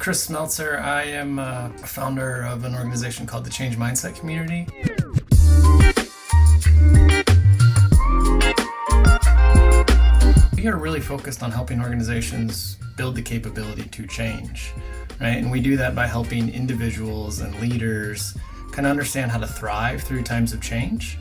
Chris Smeltzer. I am a founder of an organization called the Change Mindset Community. We are really focused on helping organizations build the capability to change, right? And we do that by helping individuals and leaders kind of understand how to thrive through times of change.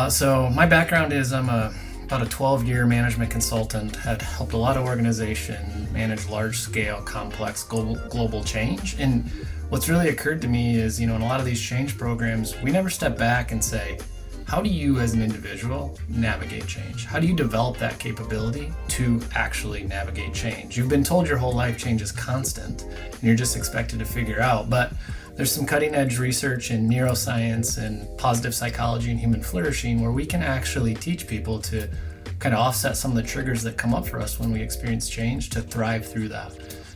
So my background is I'm about a 12-year management consultant, had helped a lot of organizations manage large-scale, complex global change. And what's really occurred to me is, in a lot of these change programs, we never step back and say, how do you as an individual navigate change? How do you develop that capability to actually navigate change? You've been told your whole life change is constant and you're just expected to figure out, but there's some cutting edge research in neuroscience and positive psychology and human flourishing where we can actually teach people to kind of offset some of the triggers that come up for us when we experience change to thrive through that.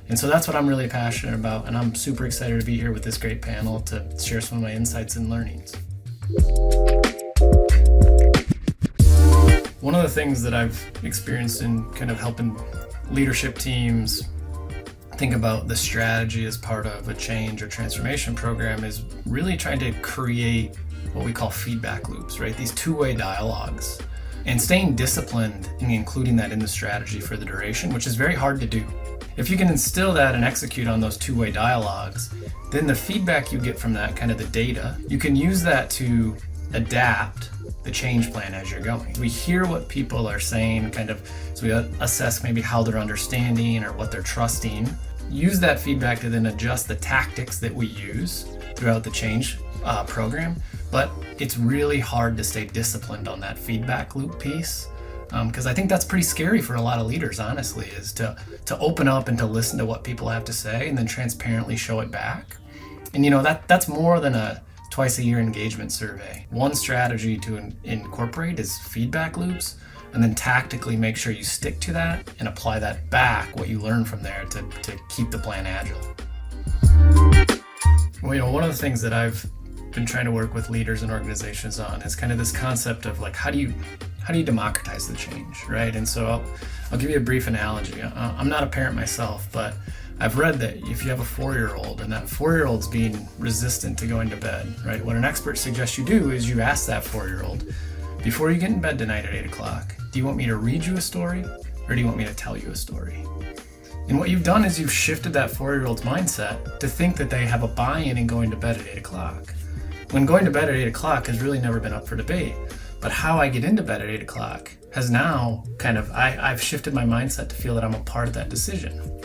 And so that's what I'm really passionate about, and I'm super excited to be here with this great panel to share some of my insights and learnings. One of the things that I've experienced in kind of helping leadership teams think about the strategy as part of a change or transformation program is really trying to create what we call feedback loops, right? These two-way dialogues, and staying disciplined in including that in the strategy for the duration, which is very hard to do. If you can instill that and execute on those two-way dialogues, then the feedback you get from that, kind of the data, you can use that to adapt the change plan as you're going. We hear what people are saying, so we assess maybe how they're understanding or what they're trusting. Use that feedback to then adjust the tactics that we use throughout the change program. But it's really hard to stay disciplined on that feedback loop piece, because I think that's pretty scary for a lot of leaders, honestly, is to open up and to listen to what people have to say and then transparently show it back. And that's more than a twice a year engagement survey. One strategy to incorporate is feedback loops, and then tactically make sure you stick to that and apply that back, what you learn from there, to keep the plan agile. Well, one of the things that I've been trying to work with leaders and organizations on is kind of this concept of like, how do you democratize the change, right? And so I'll give you a brief analogy. I'm not a parent myself, but I've read that if you have a 4-year-old and that 4-year-old's being resistant to going to bed, right? What an expert suggests you do is you ask that 4-year-old, before you get in bed tonight at 8 o'clock, do you want me to read you a story or do you want me to tell you a story? And what you've done is you've shifted that 4-year-old's mindset to think that they have a buy-in in going to bed at 8 o'clock. When going to bed at 8 o'clock has really never been up for debate. But how I get into bed at 8 o'clock has now I've shifted my mindset to feel that I'm a part of that decision.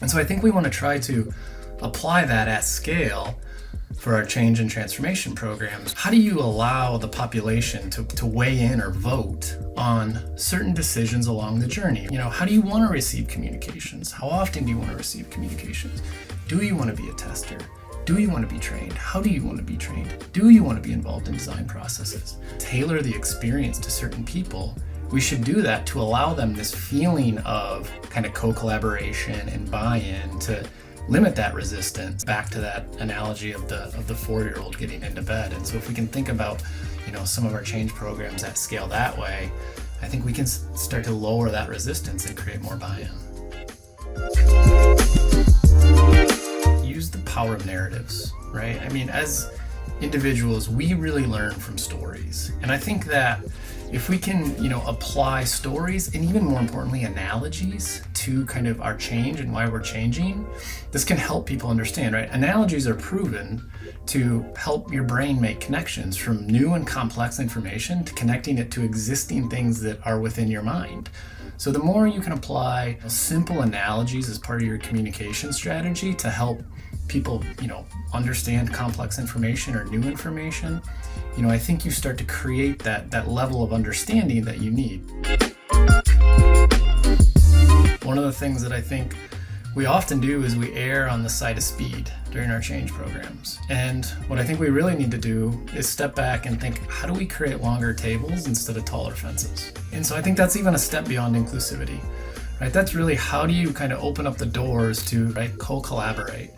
And so I think we want to try to apply that at scale for our change and transformation programs. How do you allow the population to weigh in or vote on certain decisions along the journey? How do you want to receive communications? How often do you want to receive communications? Do you want to be a tester? Do you want to be trained? How do you want to be trained? Do you want to be involved in design processes? Tailor the experience to certain people. We should do that to allow them this feeling of kind of co-collaboration and buy-in to limit that resistance. Back to that analogy of the 4-year-old getting into bed. And so if we can think about, some of our change programs at scale that way, I think we can start to lower that resistance and create more buy-in. Use the power of narratives, right? As individuals, we really learn from stories. And I think that if we can, apply stories and even more importantly, analogies to kind of our change and why we're changing, this can help people understand, right? Analogies are proven to help your brain make connections from new and complex information to connecting it to existing things that are within your mind. So the more you can apply simple analogies as part of your communication strategy to help people, understand complex information or new information, I think you start to create that level of understanding that you need. One of the things that I think we often do is we err on the side of speed during our change programs. And what I think we really need to do is step back and think, how do we create longer tables instead of taller fences? And so I think that's even a step beyond inclusivity, right? That's really how do you kind of open up the doors to, right, co-collaborate,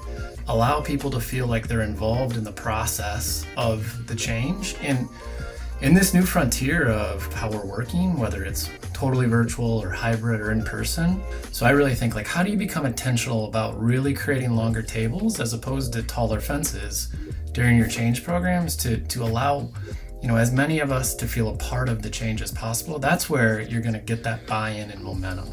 allow people to feel like they're involved in the process of the change. And In this new frontier of how we're working, whether it's totally virtual or hybrid or in person, so I really think, like, how do you become intentional about really creating longer tables as opposed to taller fences during your change programs to allow, as many of us to feel a part of the change as possible? That's where you're going to get that buy-in and momentum.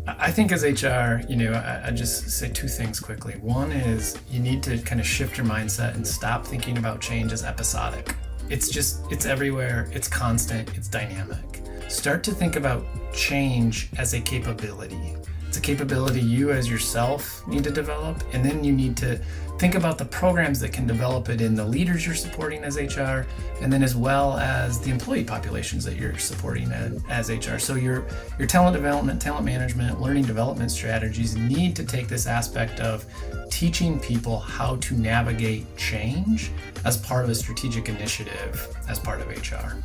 I think as HR, I just say two things quickly. One is you need to kind of shift your mindset and stop thinking about change as episodic. It's everywhere, it's constant, it's dynamic. Start to think about change as a capability. It's a capability you as yourself need to develop, and then you need to think about the programs that can develop it in the leaders you're supporting as HR, and then as well as the employee populations that you're supporting as HR. So your talent development, talent management, learning development strategies need to take this aspect of teaching people how to navigate change as part of a strategic initiative as part of HR.